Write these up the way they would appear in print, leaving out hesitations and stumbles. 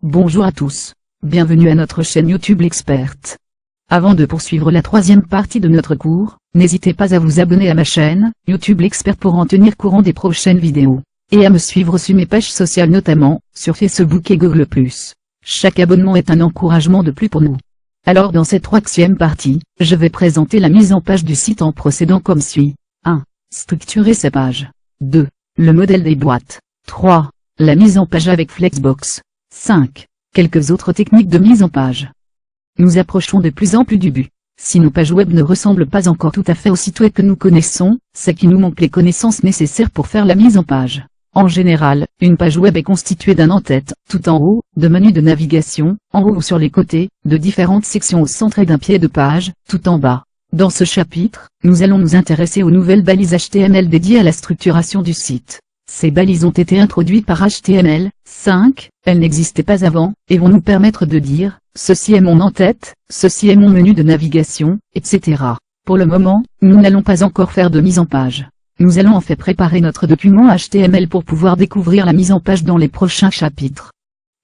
Bonjour à tous. Bienvenue à notre chaîne YouTube l'Expert. Avant de poursuivre la troisième partie de notre cours, n'hésitez pas à vous abonner à ma chaîne YouTube l'Expert pour en tenir courant des prochaines vidéos, et à me suivre sur mes pages sociales notamment, sur Facebook et Google+. Chaque abonnement est un encouragement de plus pour nous. Alors dans cette troisième partie, je vais présenter la mise en page du site en procédant comme suit. 1. Structurer sa page. 2. Le modèle des boîtes. 3. La mise en page avec Flexbox. 5. Quelques autres techniques de mise en page. Nous approchons de plus en plus du but. Si nos pages web ne ressemblent pas encore tout à fait au site web que nous connaissons, c'est qu'il nous manque les connaissances nécessaires pour faire la mise en page. En général, une page web est constituée d'un en-tête, tout en haut, de menus de navigation, en haut ou sur les côtés, de différentes sections au centre et d'un pied de page, tout en bas. Dans ce chapitre, nous allons nous intéresser aux nouvelles balises HTML dédiées à la structuration du site. Ces balises ont été introduites par HTML5, elles n'existaient pas avant, et vont nous permettre de dire, ceci est mon en-tête, ceci est mon menu de navigation, etc. Pour le moment, nous n'allons pas encore faire de mise en page. Nous allons en fait préparer notre document HTML pour pouvoir découvrir la mise en page dans les prochains chapitres.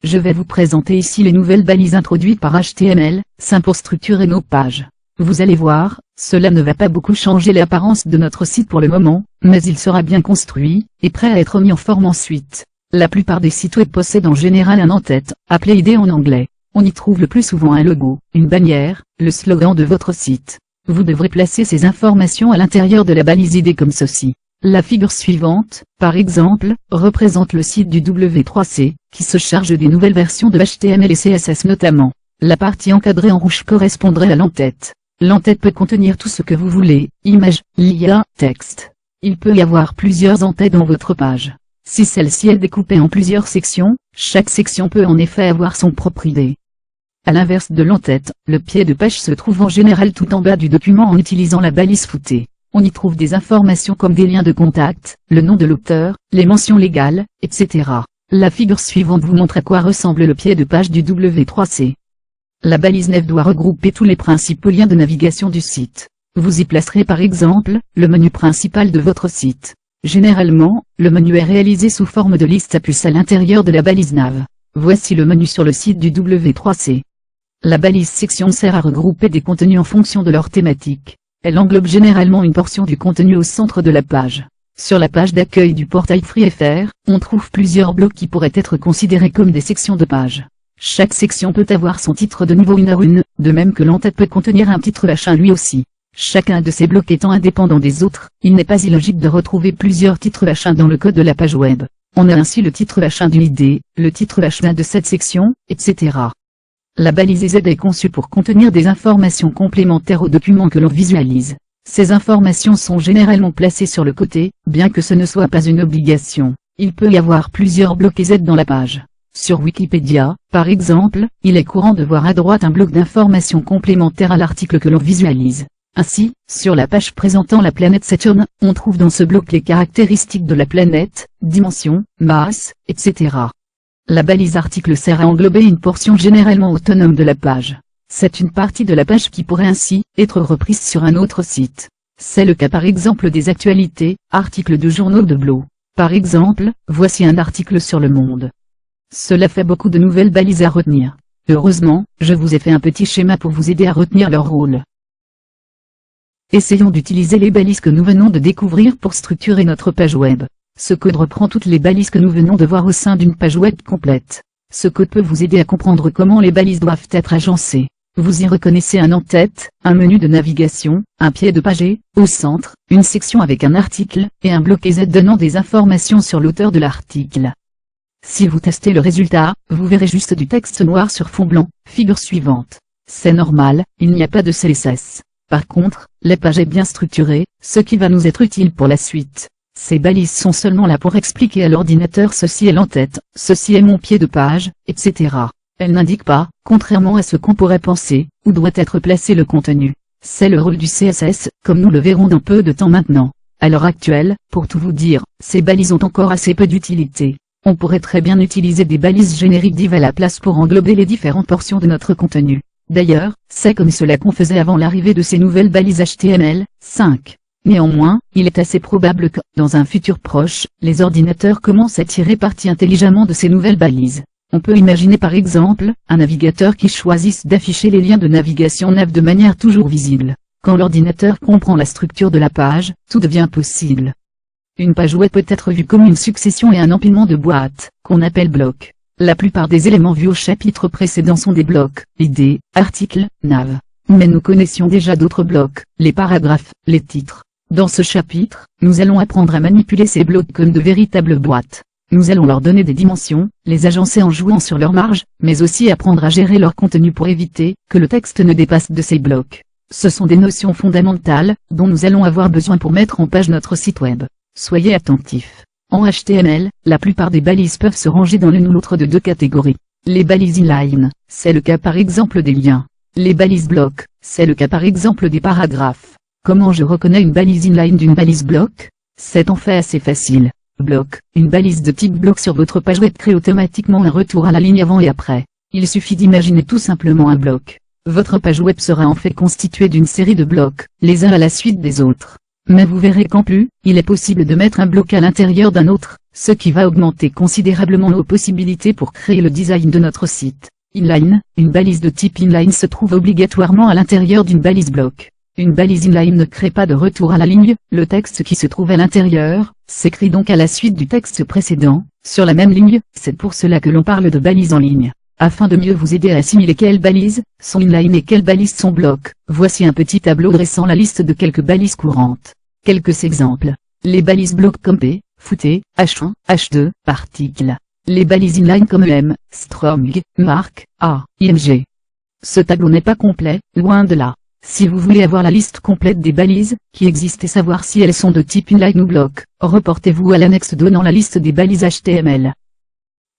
Je vais vous présenter ici les nouvelles balises introduites par HTML5 pour structurer nos pages. Vous allez voir, cela ne va pas beaucoup changer l'apparence de notre site pour le moment, mais il sera bien construit, et prêt à être mis en forme ensuite. La plupart des sites web possèdent en général un en-tête, appelé ID en anglais. On y trouve le plus souvent un logo, une bannière, le slogan de votre site. Vous devrez placer ces informations à l'intérieur de la balise ID comme ceci. La figure suivante, par exemple, représente le site du W3C, qui se charge des nouvelles versions de HTML et CSS notamment. La partie encadrée en rouge correspondrait à l'en-tête. L'en-tête peut contenir tout ce que vous voulez, images, liens, texte. Il peut y avoir plusieurs en-têtes dans votre page. Si celle-ci est découpée en plusieurs sections, chaque section peut en effet avoir son propre ID. À l'inverse de l'en-tête, le pied de page se trouve en général tout en bas du document en utilisant la balise footée. On y trouve des informations comme des liens de contact, le nom de l'auteur, les mentions légales, etc. La figure suivante vous montre à quoi ressemble le pied de page du W3C. La balise 9 doit regrouper tous les principaux liens de navigation du site. Vous y placerez par exemple, le menu principal de votre site. Généralement, le menu est réalisé sous forme de liste à puces à l'intérieur de la balise nav. Voici le menu sur le site du W3C. La balise section sert à regrouper des contenus en fonction de leur thématique. Elle englobe généralement une portion du contenu au centre de la page. Sur la page d'accueil du portail FreeFR, on trouve plusieurs blocs qui pourraient être considérés comme des sections de page. Chaque section peut avoir son titre de niveau 1/1, de même que l'en-tête peut contenir un titre H1 lui aussi. Chacun de ces blocs étant indépendant des autres, il n'est pas illogique de retrouver plusieurs titres H1 dans le code de la page web. On a ainsi le titre H1 d'une ID, le titre H1 de cette section, etc. La balise Z est conçue pour contenir des informations complémentaires au document que l'on visualise. Ces informations sont généralement placées sur le côté, bien que ce ne soit pas une obligation. Il peut y avoir plusieurs blocs Z dans la page. Sur Wikipédia, par exemple, il est courant de voir à droite un bloc d'informations complémentaires à l'article que l'on visualise. Ainsi, sur la page présentant la planète Saturne, on trouve dans ce bloc les caractéristiques de la planète, dimension, masse, etc. La balise article sert à englober une portion généralement autonome de la page. C'est une partie de la page qui pourrait ainsi être reprise sur un autre site. C'est le cas par exemple des actualités, articles de journaux de blog. Par exemple, voici un article sur le monde. Cela fait beaucoup de nouvelles balises à retenir. Heureusement, je vous ai fait un petit schéma pour vous aider à retenir leur rôle. Essayons d'utiliser les balises que nous venons de découvrir pour structurer notre page web. Ce code reprend toutes les balises que nous venons de voir au sein d'une page web complète. Ce code peut vous aider à comprendre comment les balises doivent être agencées. Vous y reconnaissez un en-tête, un menu de navigation, un pied de page et, au centre, une section avec un article, et un bloc Z donnant des informations sur l'auteur de l'article. Si vous testez le résultat, vous verrez juste du texte noir sur fond blanc, figure suivante. C'est normal, il n'y a pas de CSS. Par contre, la page est bien structurée, ce qui va nous être utile pour la suite. Ces balises sont seulement là pour expliquer à l'ordinateur ceci est l'en-tête, ceci est mon pied de page, etc. Elles n'indiquent pas, contrairement à ce qu'on pourrait penser, où doit être placé le contenu. C'est le rôle du CSS, comme nous le verrons dans peu de temps maintenant. À l'heure actuelle, pour tout vous dire, ces balises ont encore assez peu d'utilité. On pourrait très bien utiliser des balises génériques div à la place pour englober les différentes portions de notre contenu. D'ailleurs, c'est comme cela qu'on faisait avant l'arrivée de ces nouvelles balises HTML5. Néanmoins, il est assez probable que, dans un futur proche, les ordinateurs commencent à tirer parti intelligemment de ces nouvelles balises. On peut imaginer par exemple, un navigateur qui choisisse d'afficher les liens de navigation nav de manière toujours visible. Quand l'ordinateur comprend la structure de la page, tout devient possible. Une page web peut être vue comme une succession et un empilement de boîtes, qu'on appelle blocs. La plupart des éléments vus au chapitre précédent sont des blocs, idées, articles, nav. Mais nous connaissions déjà d'autres blocs, les paragraphes, les titres. Dans ce chapitre, nous allons apprendre à manipuler ces blocs comme de véritables boîtes. Nous allons leur donner des dimensions, les agencer en jouant sur leur marge, mais aussi apprendre à gérer leur contenu pour éviter que le texte ne dépasse de ces blocs. Ce sont des notions fondamentales, dont nous allons avoir besoin pour mettre en page notre site web. Soyez attentifs. En HTML, la plupart des balises peuvent se ranger dans l'une ou l'autre de deux catégories. Les balises inline, c'est le cas par exemple des liens. Les balises blocs, c'est le cas par exemple des paragraphes. Comment je reconnais une balise inline d'une balise bloc? C'est en fait assez facile. Bloc, une balise de type bloc sur votre page web crée automatiquement un retour à la ligne avant et après. Il suffit d'imaginer tout simplement un bloc. Votre page web sera en fait constituée d'une série de blocs, les uns à la suite des autres. Mais vous verrez qu'en plus, il est possible de mettre un bloc à l'intérieur d'un autre, ce qui va augmenter considérablement nos possibilités pour créer le design de notre site. Inline, une balise de type inline se trouve obligatoirement à l'intérieur d'une balise bloc. Une balise inline ne crée pas de retour à la ligne, le texte qui se trouve à l'intérieur, s'écrit donc à la suite du texte précédent, sur la même ligne, c'est pour cela que l'on parle de balise en ligne. Afin de mieux vous aider à assimiler quelles balises sont inline et quelles balises sont blocs, voici un petit tableau dressant la liste de quelques balises courantes. Quelques exemples. Les balises blocs comme P, footer, H1, H2, article. Les balises inline comme EM, strong, mark, A, IMG. Ce tableau n'est pas complet, loin de là. Si vous voulez avoir la liste complète des balises qui existent et savoir si elles sont de type inline ou bloc, reportez-vous à l'annexe donnant la liste des balises HTML.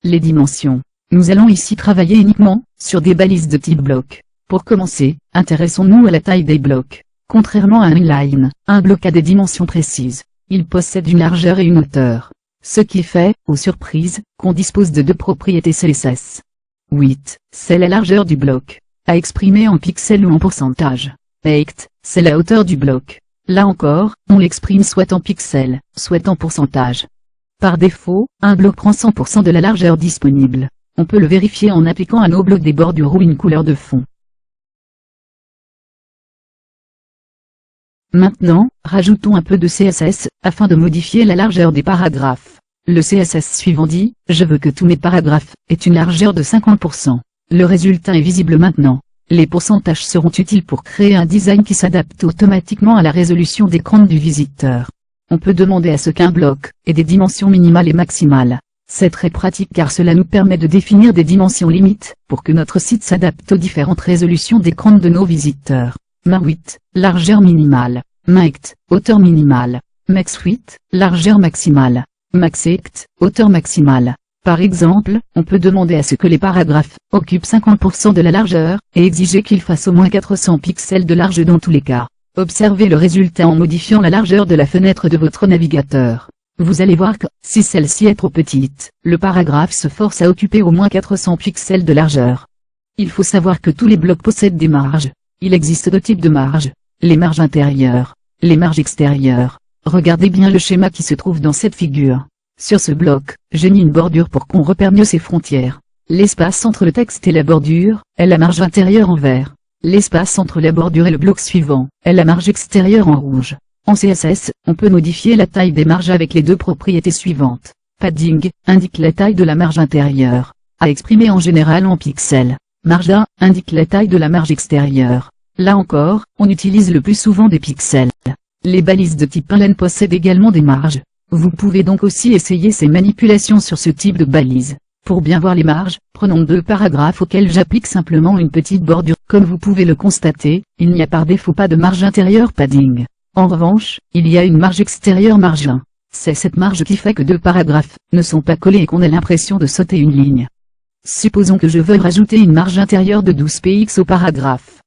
Les dimensions. Nous allons ici travailler uniquement sur des balises de type bloc. Pour commencer, intéressons-nous à la taille des blocs. Contrairement à un inline, un bloc a des dimensions précises. Il possède une largeur et une hauteur. Ce qui fait, aux surprises, qu'on dispose de deux propriétés CSS. 8, c'est la largeur du bloc. À exprimer en pixels ou en pourcentage. 8, c'est la hauteur du bloc. Là encore, on l'exprime soit en pixels, soit en pourcentage. Par défaut, un bloc prend 100% de la largeur disponible. On peut le vérifier en appliquant à nos blocs des bordures ou une couleur de fond. Maintenant, rajoutons un peu de CSS, afin de modifier la largeur des paragraphes. Le CSS suivant dit, je veux que tous mes paragraphes aient une largeur de 50%. Le résultat est visible maintenant. Les pourcentages seront utiles pour créer un design qui s'adapte automatiquement à la résolution d'écran du visiteur. On peut demander à ce qu'un bloc ait des dimensions minimales et maximales. C'est très pratique car cela nous permet de définir des dimensions limites, pour que notre site s'adapte aux différentes résolutions d'écran de nos visiteurs. Min8, largeur minimale. Min8, hauteur minimale. Max8, largeur maximale. Max8, hauteur maximale. Par exemple, on peut demander à ce que les paragraphes occupent 50% de la largeur, et exiger qu'ils fassent au moins 400 pixels de large dans tous les cas. Observez le résultat en modifiant la largeur de la fenêtre de votre navigateur. Vous allez voir que, si celle-ci est trop petite, le paragraphe se force à occuper au moins 400 pixels de largeur. Il faut savoir que tous les blocs possèdent des marges. Il existe deux types de marges. Les marges intérieures, les marges extérieures. Regardez bien le schéma qui se trouve dans cette figure. Sur ce bloc, j'ai mis une bordure pour qu'on repère mieux ses frontières. L'espace entre le texte et la bordure est la marge intérieure en vert. L'espace entre la bordure et le bloc suivant est la marge extérieure en rouge. En CSS, on peut modifier la taille des marges avec les deux propriétés suivantes. Padding indique la taille de la marge intérieure, à exprimer en général en pixels. Margin indique la taille de la marge extérieure. Là encore, on utilise le plus souvent des pixels. Les balises de type inline possèdent également des marges. Vous pouvez donc aussi essayer ces manipulations sur ce type de balise. Pour bien voir les marges, prenons deux paragraphes auxquels j'applique simplement une petite bordure. Comme vous pouvez le constater, il n'y a par défaut pas de marge intérieure padding. En revanche, il y a une marge extérieure margin. C'est cette marge qui fait que deux paragraphes ne sont pas collés et qu'on a l'impression de sauter une ligne. Supposons que je veuille rajouter une marge intérieure de 12 px au paragraphe.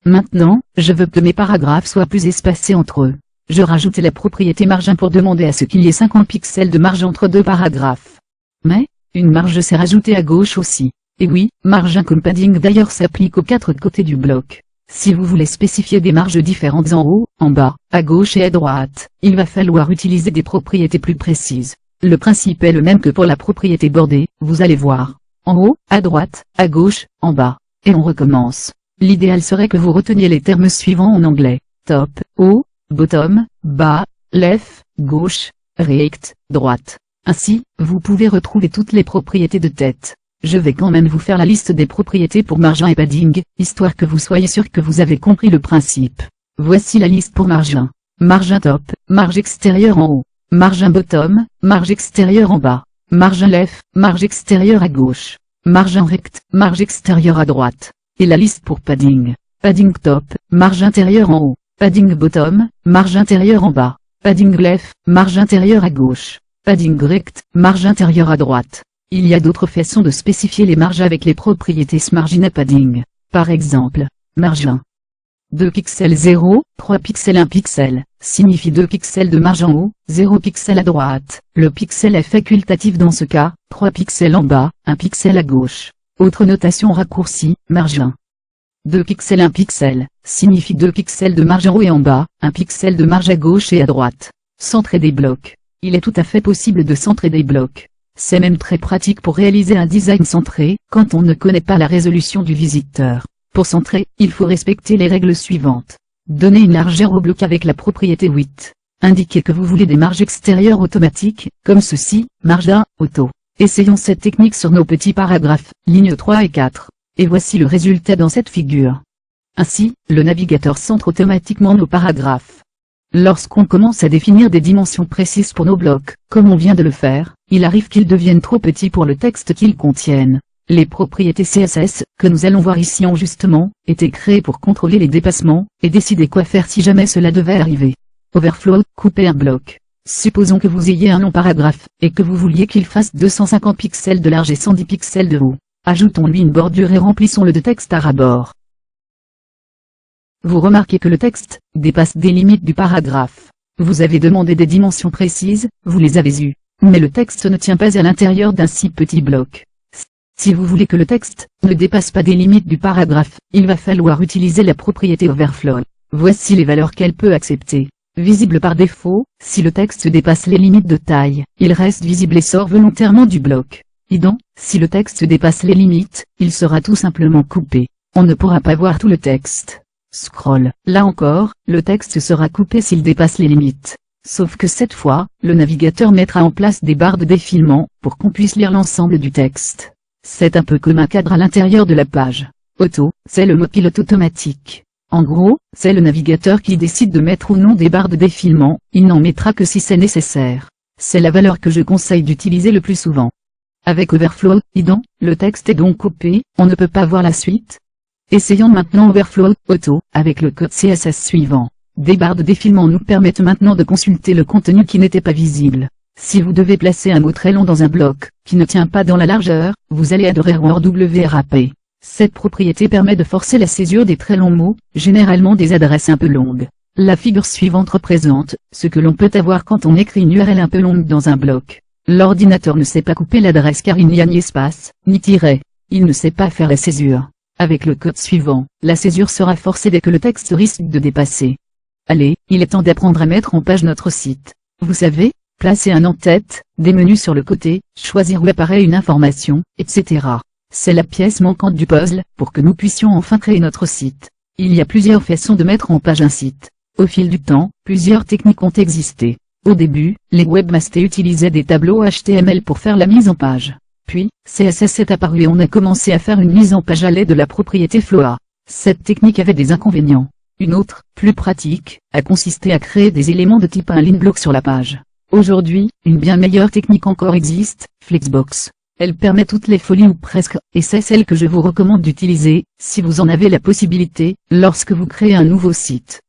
Maintenant, je veux que mes paragraphes soient plus espacés entre eux. Je rajoute la propriété margin pour demander à ce qu'il y ait 50 pixels de marge entre deux paragraphes. Mais, une marge s'est rajoutée à gauche aussi. Et oui, margin comme padding d'ailleurs s'applique aux quatre côtés du bloc. Si vous voulez spécifier des marges différentes en haut, en bas, à gauche et à droite, il va falloir utiliser des propriétés plus précises. Le principe est le même que pour la propriété bordée, vous allez voir. En haut, à droite, à gauche, en bas. Et on recommence. L'idéal serait que vous reteniez les termes suivants en anglais. Top, haut, bottom, bas, left, gauche, right, droite. Ainsi, vous pouvez retrouver toutes les propriétés de tête. Je vais quand même vous faire la liste des propriétés pour margin et padding, histoire que vous soyez sûr que vous avez compris le principe. Voici la liste pour margin. Margin top, marge extérieure en haut. Margin bottom, marge extérieure en bas. Margin left, marge extérieure à gauche. Margin rect, marge extérieure à droite. Et la liste pour padding. Padding top, marge intérieure en haut. Padding bottom, marge intérieure en bas. Padding left, marge intérieure à gauche. Padding rect, marge intérieure à droite. Il y a d'autres façons de spécifier les marges avec les propriétés margin et padding. Par exemple, margin 2 pixels 0, 3 pixels 1 pixel, signifie 2 pixels de marge en haut, 0 pixel à droite. Le pixel est facultatif dans ce cas, 3 pixels en bas, 1 pixel à gauche. Autre notation raccourcie, margin 2 pixels 1 pixel, signifie 2 pixels de marge en haut et en bas, 1 pixel de marge à gauche et à droite. Centrer des blocs. Il est tout à fait possible de centrer des blocs. C'est même très pratique pour réaliser un design centré, quand on ne connaît pas la résolution du visiteur. Pour centrer, il faut respecter les règles suivantes. Donner une largeur au bloc avec la propriété width. Indiquez que vous voulez des marges extérieures automatiques, comme ceci, marge 1, auto. Essayons cette technique sur nos petits paragraphes, lignes 3 et 4. Et voici le résultat dans cette figure. Ainsi, le navigateur centre automatiquement nos paragraphes. Lorsqu'on commence à définir des dimensions précises pour nos blocs, comme on vient de le faire, il arrive qu'ils deviennent trop petits pour le texte qu'ils contiennent. Les propriétés CSS, que nous allons voir ici ont justement été créées pour contrôler les dépassements, et décider quoi faire si jamais cela devait arriver. Overflow, couper un bloc. Supposons que vous ayez un long paragraphe, et que vous vouliez qu'il fasse 250 pixels de large et 110 pixels de haut. Ajoutons-lui une bordure et remplissons-le de texte à ras-bord. Vous remarquez que le texte dépasse des limites du paragraphe. Vous avez demandé des dimensions précises, vous les avez eues. Mais le texte ne tient pas à l'intérieur d'un si petit bloc. Si vous voulez que le texte ne dépasse pas des limites du paragraphe, il va falloir utiliser la propriété Overflow. Voici les valeurs qu'elle peut accepter. Visible par défaut, si le texte dépasse les limites de taille, il reste visible et sort volontairement du bloc. Idem, si le texte dépasse les limites, il sera tout simplement coupé. On ne pourra pas voir tout le texte. Scroll. Là encore, le texte sera coupé s'il dépasse les limites. Sauf que cette fois, le navigateur mettra en place des barres de défilement, pour qu'on puisse lire l'ensemble du texte. C'est un peu comme un cadre à l'intérieur de la page. Auto, c'est le mode pilote automatique. En gros, c'est le navigateur qui décide de mettre ou non des barres de défilement, il n'en mettra que si c'est nécessaire. C'est la valeur que je conseille d'utiliser le plus souvent. Avec Overflow, idem, le texte est donc coupé, on ne peut pas voir la suite. Essayons maintenant Overflow Auto, avec le code CSS suivant. Des barres de défilement nous permettent maintenant de consulter le contenu qui n'était pas visible. Si vous devez placer un mot très long dans un bloc, qui ne tient pas dans la largeur, vous allez adorer WRAP. Cette propriété permet de forcer la césure des très longs mots, généralement des adresses un peu longues. La figure suivante représente ce que l'on peut avoir quand on écrit une URL un peu longue dans un bloc. L'ordinateur ne sait pas couper l'adresse car il n'y a ni espace, ni tiret. Il ne sait pas faire la césure. Avec le code suivant, la césure sera forcée dès que le texte risque de dépasser. Allez, il est temps d'apprendre à mettre en page notre site. Vous savez, placer un en-tête, des menus sur le côté, choisir où apparaît une information, etc. C'est la pièce manquante du puzzle, pour que nous puissions enfin créer notre site. Il y a plusieurs façons de mettre en page un site. Au fil du temps, plusieurs techniques ont existé. Au début, les webmasters utilisaient des tableaux HTML pour faire la mise en page. Puis, CSS est apparu et on a commencé à faire une mise en page à l'aide de la propriété Floa. Cette technique avait des inconvénients. Une autre, plus pratique, a consisté à créer des éléments de type un line block sur la page. Aujourd'hui, une bien meilleure technique encore existe, Flexbox. Elle permet toutes les folies ou presque, et c'est celle que je vous recommande d'utiliser, si vous en avez la possibilité, lorsque vous créez un nouveau site.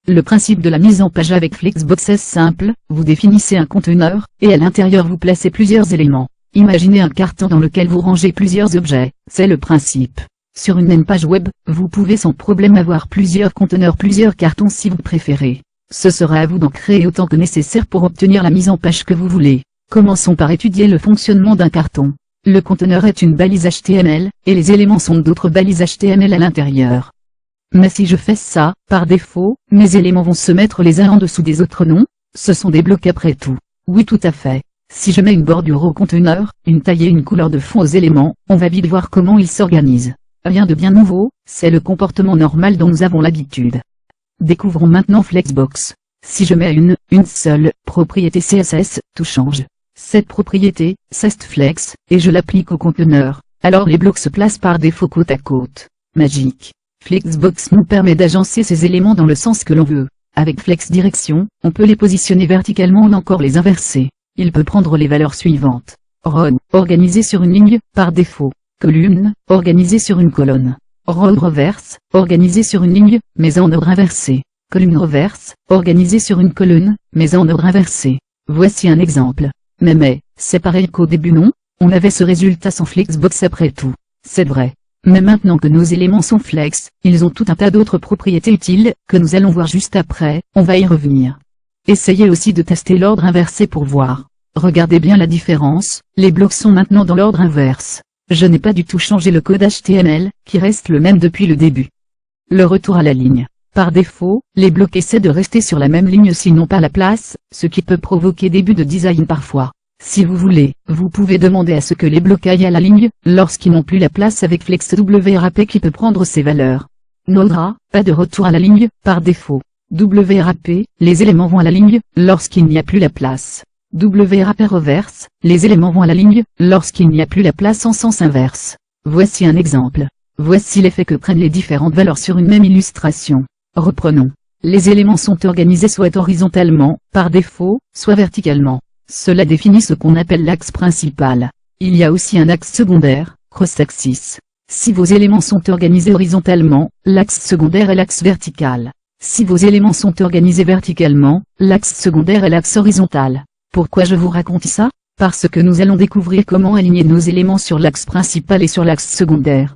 Le principe de la mise en page avec Flexbox est simple, vous définissez un conteneur, et à l'intérieur vous placez plusieurs éléments. Imaginez un carton dans lequel vous rangez plusieurs objets, c'est le principe. Sur une même page web, vous pouvez sans problème avoir plusieurs conteneurs, plusieurs cartons si vous préférez. Ce sera à vous d'en créer autant que nécessaire pour obtenir la mise en page que vous voulez. Commençons par étudier le fonctionnement d'un carton. Le conteneur est une balise HTML, et les éléments sont d'autres balises HTML à l'intérieur. Mais si je fais ça, par défaut, mes éléments vont se mettre les uns en dessous des autres, non? Ce sont des blocs après tout. Oui, tout à fait. Si je mets une bordure au conteneur, une taille et une couleur de fond aux éléments, on va vite voir comment ils s'organisent. Rien de bien nouveau, c'est le comportement normal dont nous avons l'habitude. Découvrons maintenant Flexbox. Si je mets une seule propriété CSS, tout change. Cette propriété, c'est Flex, et je l'applique au conteneur, alors les blocs se placent par défaut côte à côte. Magique. Flexbox nous permet d'agencer ces éléments dans le sens que l'on veut. Avec Flex Direction, on peut les positionner verticalement ou encore les inverser. Il peut prendre les valeurs suivantes. Row, organisé sur une ligne, par défaut. Column, organisé sur une colonne. Row reverse, organisé sur une ligne, mais en ordre inversé. Column reverse, organisé sur une colonne, mais en ordre inversé. Voici un exemple. Mais, c'est pareil qu'au début, non? On avait ce résultat sans Flexbox après tout. C'est vrai. Mais maintenant que nos éléments sont flex, ils ont tout un tas d'autres propriétés utiles, que nous allons voir juste après, on va y revenir. Essayez aussi de tester l'ordre inversé pour voir. Regardez bien la différence, les blocs sont maintenant dans l'ordre inverse. Je n'ai pas du tout changé le code HTML, qui reste le même depuis le début. Le retour à la ligne. Par défaut, les blocs essaient de rester sur la même ligne s'ils n'ont pas la place, ce qui peut provoquer des bugs de design parfois. Si vous voulez, vous pouvez demander à ce que les blocs aillent à la ligne, lorsqu'ils n'ont plus la place avec FlexWrap qui peut prendre ces valeurs. Nodra, pas de retour à la ligne, par défaut. WRAP, les éléments vont à la ligne, lorsqu'il n'y a plus la place. WRAP reverse, les éléments vont à la ligne, lorsqu'il n'y a plus la place en sens inverse. Voici un exemple. Voici l'effet que prennent les différentes valeurs sur une même illustration. Reprenons. Les éléments sont organisés soit horizontalement, par défaut, soit verticalement. Cela définit ce qu'on appelle l'axe principal. Il y a aussi un axe secondaire, cross-axis. Si vos éléments sont organisés horizontalement, l'axe secondaire est l'axe vertical. Si vos éléments sont organisés verticalement, l'axe secondaire est l'axe horizontal. Pourquoi je vous raconte ça? Parce que nous allons découvrir comment aligner nos éléments sur l'axe principal et sur l'axe secondaire.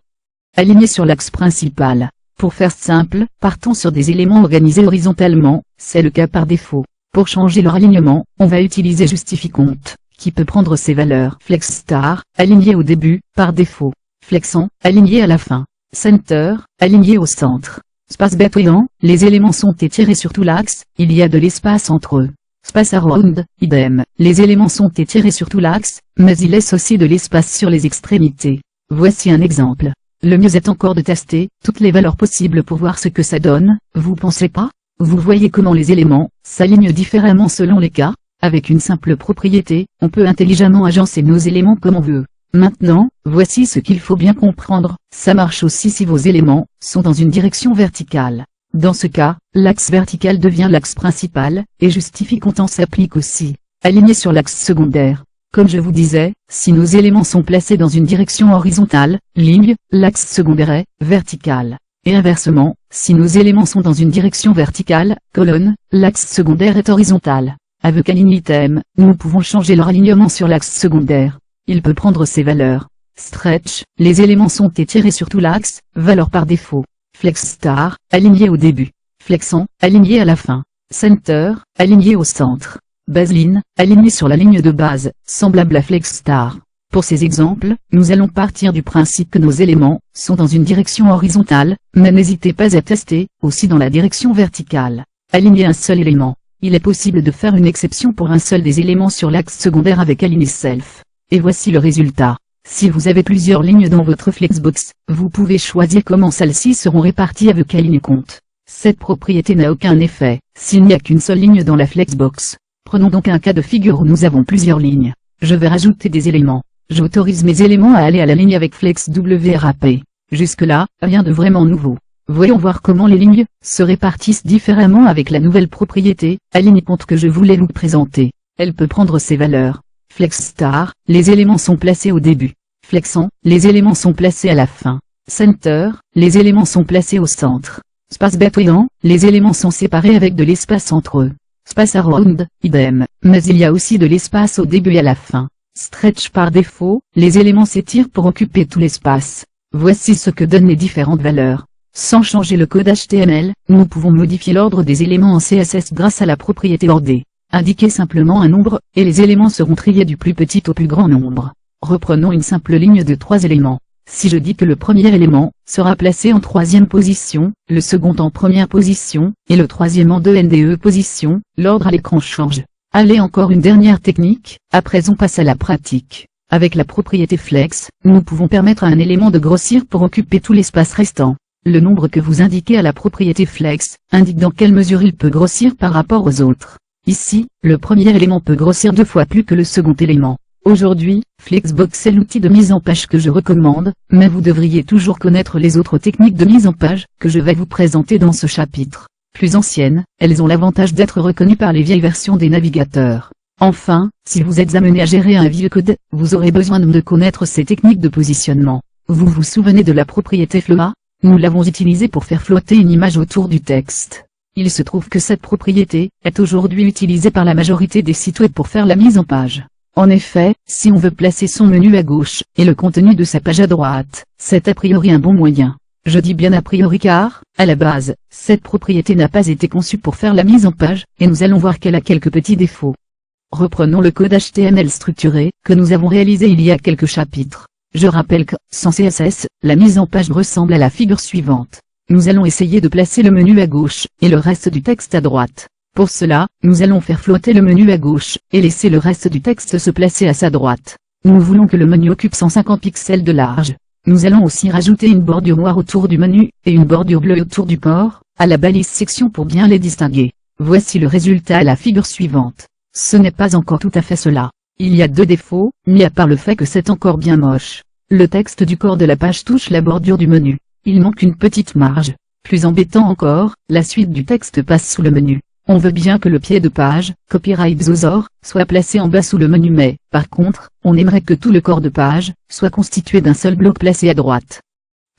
Aligner sur l'axe principal. Pour faire simple, partons sur des éléments organisés horizontalement, c'est le cas par défaut. Pour changer leur alignement, on va utiliser JustifiCount, qui peut prendre ces valeurs. FlexStar, aligné au début, par défaut. Flexant, aligné à la fin. Center, aligné au centre. Space between, les éléments sont étirés sur tout l'axe, il y a de l'espace entre eux. Space around, idem, les éléments sont étirés sur tout l'axe, mais il laisse aussi de l'espace sur les extrémités. Voici un exemple. Le mieux est encore de tester toutes les valeurs possibles pour voir ce que ça donne, vous pensez pas? Vous voyez comment les éléments s'alignent différemment selon les cas. Avec une simple propriété, on peut intelligemment agencer nos éléments comme on veut. Maintenant, voici ce qu'il faut bien comprendre, ça marche aussi si vos éléments sont dans une direction verticale. Dans ce cas, l'axe vertical devient l'axe principal, et JustifiCount s'applique aussi. Aligné sur l'axe secondaire. Comme je vous disais, si nos éléments sont placés dans une direction horizontale, ligne, l'axe secondaire est vertical. Et inversement, si nos éléments sont dans une direction verticale, colonne, l'axe secondaire est horizontal. Avec Align Item, nous pouvons changer leur alignement sur l'axe secondaire. Il peut prendre ces valeurs. Stretch, les éléments sont étirés sur tout l'axe, valeur par défaut. FlexStar, aligné au début. Flexant, aligné à la fin. Center, aligné au centre. Baseline, aligné sur la ligne de base, semblable à FlexStar. Pour ces exemples, nous allons partir du principe que nos éléments sont dans une direction horizontale, mais n'hésitez pas à tester aussi dans la direction verticale. Aligner un seul élément. Il est possible de faire une exception pour un seul des éléments sur l'axe secondaire avec Align Self. Et voici le résultat. Si vous avez plusieurs lignes dans votre Flexbox, vous pouvez choisir comment celles-ci seront réparties avec AlignCount. Cette propriété n'a aucun effet s'il n'y a qu'une seule ligne dans la Flexbox. Prenons donc un cas de figure où nous avons plusieurs lignes. Je vais rajouter des éléments. J'autorise mes éléments à aller à la ligne avec FlexWrap. Jusque-là, rien de vraiment nouveau. Voyons voir comment les lignes se répartissent différemment avec la nouvelle propriété, AlignCount que je voulais vous présenter. Elle peut prendre ces valeurs. FlexStar, les éléments sont placés au début. Flexant, les éléments sont placés à la fin. Center, les éléments sont placés au centre. Space between, les éléments sont séparés avec de l'espace entre eux. Space around, idem, mais il y a aussi de l'espace au début et à la fin. Stretch par défaut, les éléments s'étirent pour occuper tout l'espace. Voici ce que donnent les différentes valeurs. Sans changer le code HTML, nous pouvons modifier l'ordre des éléments en CSS grâce à la propriété ordre. Indiquez simplement un nombre, et les éléments seront triés du plus petit au plus grand nombre. Reprenons une simple ligne de 3 éléments. si je dis que le premier élément sera placé en troisième position, le second en première position, et le troisième en 2nd position, l'ordre à l'écran change. Allez, encore une dernière technique, après on passe à la pratique. Avec la propriété flex, nous pouvons permettre à un élément de grossir pour occuper tout l'espace restant. Le nombre que vous indiquez à la propriété flex indique dans quelle mesure il peut grossir par rapport aux autres. Ici, le premier élément peut grossir 2 fois plus que le second élément. Aujourd'hui, Flexbox est l'outil de mise en page que je recommande, mais vous devriez toujours connaître les autres techniques de mise en page que je vais vous présenter dans ce chapitre. Plus anciennes, elles ont l'avantage d'être reconnues par les vieilles versions des navigateurs. Enfin, si vous êtes amené à gérer un vieux code, vous aurez besoin de connaître ces techniques de positionnement. Vous vous souvenez de la propriété float? Nous l'avons utilisée pour faire flotter une image autour du texte. Il se trouve que cette propriété est aujourd'hui utilisée par la majorité des sites web pour faire la mise en page. En effet, si on veut placer son menu à gauche et le contenu de sa page à droite, c'est a priori un bon moyen. Je dis bien a priori car, à la base, cette propriété n'a pas été conçue pour faire la mise en page, et nous allons voir qu'elle a quelques petits défauts. Reprenons le code HTML structuré que nous avons réalisé il y a quelques chapitres. Je rappelle que, sans CSS, la mise en page ressemble à la figure suivante. Nous allons essayer de placer le menu à gauche, et le reste du texte à droite. Pour cela, nous allons faire flotter le menu à gauche, et laisser le reste du texte se placer à sa droite. Nous voulons que le menu occupe 150 pixels de large. Nous allons aussi rajouter une bordure noire autour du menu, et une bordure bleue autour du corps, à la balise section pour bien les distinguer. Voici le résultat à la figure suivante. Ce n'est pas encore tout à fait cela. Il y a 2 défauts, mis à part le fait que c'est encore bien moche. Le texte du corps de la page touche la bordure du menu. Il manque une petite marge. Plus embêtant encore, la suite du texte passe sous le menu. On veut bien que le pied de page, Copyright Zorzor, soit placé en bas sous le menu, mais, par contre, on aimerait que tout le corps de page soit constitué d'un seul bloc placé à droite.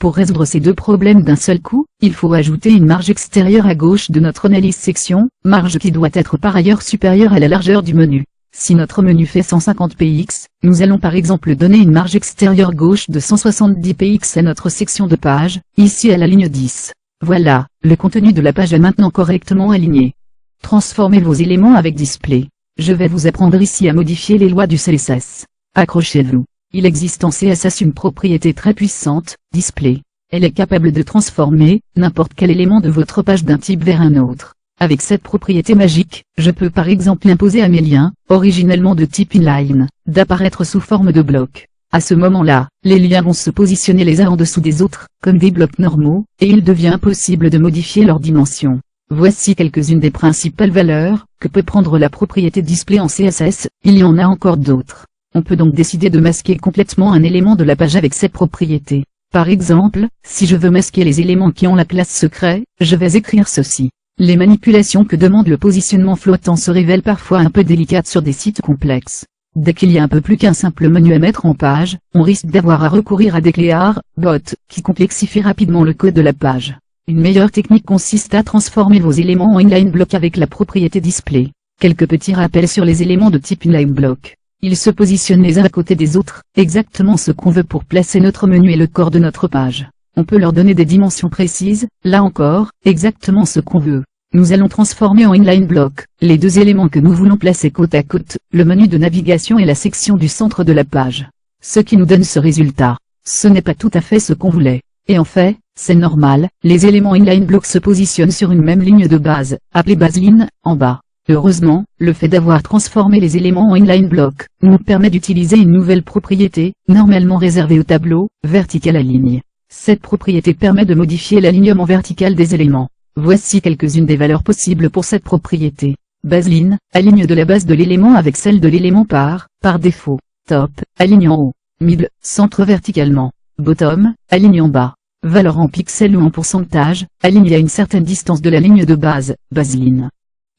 Pour résoudre ces 2 problèmes d'un seul coup, il faut ajouter une marge extérieure à gauche de notre analyse section, marge qui doit être par ailleurs supérieure à la largeur du menu. Si notre menu fait 150 px, nous allons par exemple donner une marge extérieure gauche de 170 px à notre section de page, ici à la ligne 10. Voilà, le contenu de la page est maintenant correctement aligné. Transformez vos éléments avec Display. Je vais vous apprendre ici à modifier les lois du CSS. Accrochez-vous. Il existe en CSS une propriété très puissante, Display. Elle est capable de transformer n'importe quel élément de votre page d'un type vers un autre. Avec cette propriété magique, je peux par exemple imposer à mes liens, originellement de type inline, d'apparaître sous forme de blocs. À ce moment-là, les liens vont se positionner les uns en dessous des autres, comme des blocs normaux, et il devient possible de modifier leur dimension. Voici quelques-unes des principales valeurs que peut prendre la propriété Display en CSS, il y en a encore d'autres. On peut donc décider de masquer complètement un élément de la page avec cette propriété. Par exemple, si je veux masquer les éléments qui ont la classe secret, je vais écrire ceci. Les manipulations que demande le positionnement flottant se révèlent parfois un peu délicates sur des sites complexes. Dès qu'il y a un peu plus qu'un simple menu à mettre en page, on risque d'avoir à recourir à des cléars, bots, qui complexifient rapidement le code de la page. Une meilleure technique consiste à transformer vos éléments en inline block avec la propriété Display. Quelques petits rappels sur les éléments de type inline block. Ils se positionnent les uns à côté des autres, exactement ce qu'on veut pour placer notre menu et le corps de notre page. On peut leur donner des dimensions précises, là encore, exactement ce qu'on veut. Nous allons transformer en inline block les 2 éléments que nous voulons placer côte à côte, le menu de navigation et la section du centre de la page. Ce qui nous donne ce résultat. Ce n'est pas tout à fait ce qu'on voulait. Et en fait, c'est normal, les éléments inline block se positionnent sur une même ligne de base, appelée baseline, en bas. Heureusement, le fait d'avoir transformé les éléments en inline block nous permet d'utiliser une nouvelle propriété, normalement réservée au tableau, vertical align. Cette propriété permet de modifier l'alignement vertical des éléments. Voici quelques-unes des valeurs possibles pour cette propriété. Baseline, aligne de la base de l'élément avec celle de l'élément par défaut. Top, aligne en haut. Middle, centre verticalement. Bottom, aligne en bas. Valeur en pixels ou en pourcentage, aligne à une certaine distance de la ligne de base, baseline.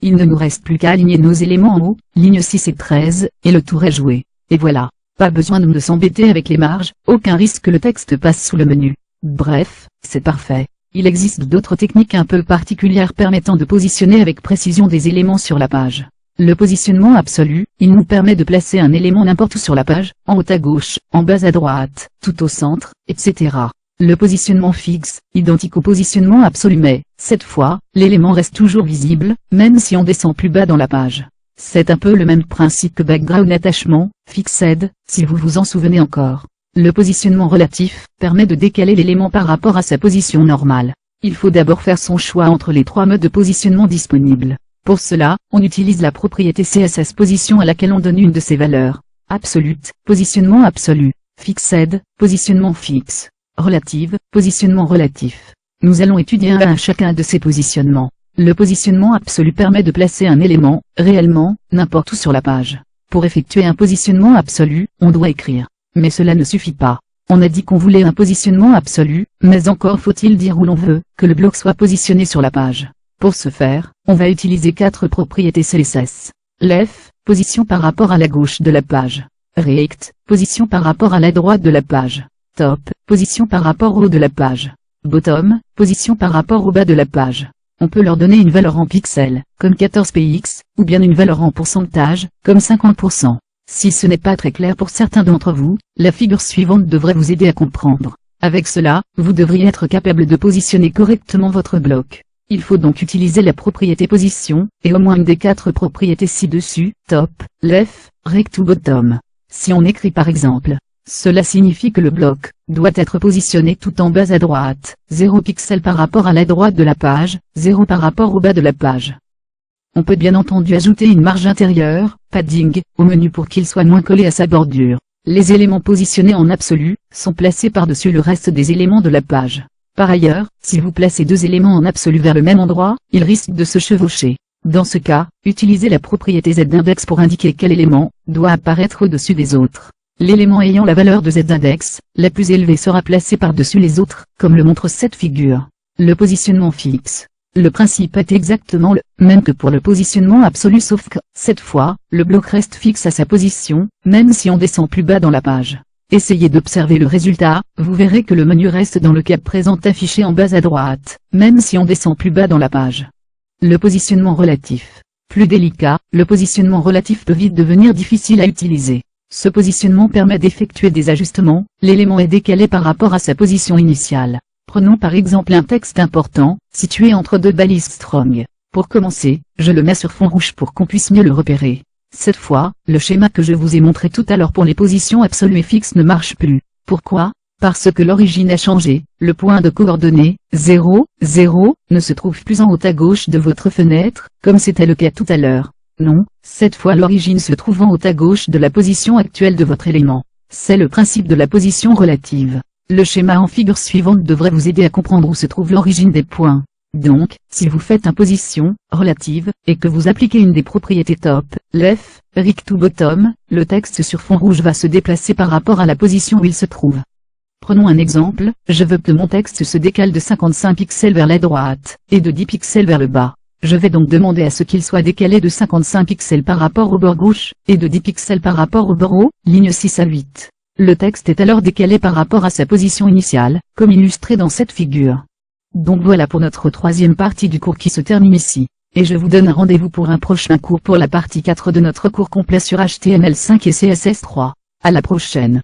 Il ne nous reste plus qu'à aligner nos éléments en haut, ligne 6 et 13, et le tour est joué. Et voilà. Pas besoin de s'embêter avec les marges, aucun risque que le texte passe sous le menu. Bref, c'est parfait. Il existe d'autres techniques un peu particulières permettant de positionner avec précision des éléments sur la page. Le positionnement absolu, il nous permet de placer un élément n'importe où sur la page, en haut à gauche, en bas à droite, tout au centre, etc. Le positionnement fixe, identique au positionnement absolu mais, cette fois, l'élément reste toujours visible, même si on descend plus bas dans la page. C'est un peu le même principe que background attachment, fixed, si vous vous en souvenez encore. Le positionnement relatif permet de décaler l'élément par rapport à sa position normale. Il faut d'abord faire son choix entre les trois modes de positionnement disponibles. Pour cela, on utilise la propriété CSS position à laquelle on donne une de ses valeurs. Absolute, positionnement absolu. Fixed, positionnement fixe. Relative, positionnement relatif. Nous allons étudier un à un chacun de ces positionnements. Le positionnement absolu permet de placer un élément, réellement, n'importe où sur la page. Pour effectuer un positionnement absolu, on doit écrire. Mais cela ne suffit pas. On a dit qu'on voulait un positionnement absolu, mais encore faut-il dire où l'on veut que le bloc soit positionné sur la page. Pour ce faire, on va utiliser 4 propriétés CSS. Left, position par rapport à la gauche de la page. Right, position par rapport à la droite de la page. Top, position par rapport au haut de la page. Bottom, position par rapport au bas de la page. On peut leur donner une valeur en pixels, comme 14px, ou bien une valeur en pourcentage, comme 50%. Si ce n'est pas très clair pour certains d'entre vous, la figure suivante devrait vous aider à comprendre. Avec cela, vous devriez être capable de positionner correctement votre bloc. Il faut donc utiliser la propriété position, et au moins une des 4 propriétés ci-dessus, top, left, right ou bottom. Si on écrit par exemple, cela signifie que le bloc doit être positionné tout en bas à droite, 0 pixels par rapport à la droite de la page, 0 par rapport au bas de la page. On peut bien entendu ajouter une marge intérieure, padding, au menu pour qu'il soit moins collé à sa bordure. Les éléments positionnés en absolu sont placés par-dessus le reste des éléments de la page. Par ailleurs, si vous placez 2 éléments en absolu vers le même endroit, ils risquent de se chevaucher. Dans ce cas, utilisez la propriété Z-index pour indiquer quel élément doit apparaître au-dessus des autres. L'élément ayant la valeur de Z-index, la plus élevée sera placée par-dessus les autres, comme le montre cette figure. Le positionnement fixe. Le principe est exactement le même que pour le positionnement absolu sauf que, cette fois, le bloc reste fixe à sa position, même si on descend plus bas dans la page. Essayez d'observer le résultat, vous verrez que le menu reste dans le cap présent affiché en bas à droite, même si on descend plus bas dans la page. Le positionnement relatif. Plus délicat, le positionnement relatif peut vite devenir difficile à utiliser. Ce positionnement permet d'effectuer des ajustements, l'élément est décalé par rapport à sa position initiale. Prenons par exemple un texte important, situé entre 2 balises strong. Pour commencer, je le mets sur fond rouge pour qu'on puisse mieux le repérer. Cette fois, le schéma que je vous ai montré tout à l'heure pour les positions absolues et fixes ne marche plus. Pourquoi? Parce que l'origine a changé, le point de coordonnées, 0, 0, ne se trouve plus en haut à gauche de votre fenêtre, comme c'était le cas tout à l'heure. Non, cette fois l'origine se trouve en haut à gauche de la position actuelle de votre élément. C'est le principe de la position relative. Le schéma en figure suivante devrait vous aider à comprendre où se trouve l'origine des points. Donc, si vous faites une position relative, et que vous appliquez une des propriétés top, left, right ou bottom, le texte sur fond rouge va se déplacer par rapport à la position où il se trouve. Prenons un exemple, je veux que mon texte se décale de 55 pixels vers la droite, et de 10 pixels vers le bas. Je vais donc demander à ce qu'il soit décalé de 55 pixels par rapport au bord gauche, et de 10 pixels par rapport au bord haut, ligne 6 à 8. Le texte est alors décalé par rapport à sa position initiale, comme illustré dans cette figure. Donc voilà pour notre 3e partie du cours qui se termine ici. Et je vous donne rendez-vous pour un prochain cours pour la partie 4 de notre cours complet sur HTML5 et CSS3. À la prochaine.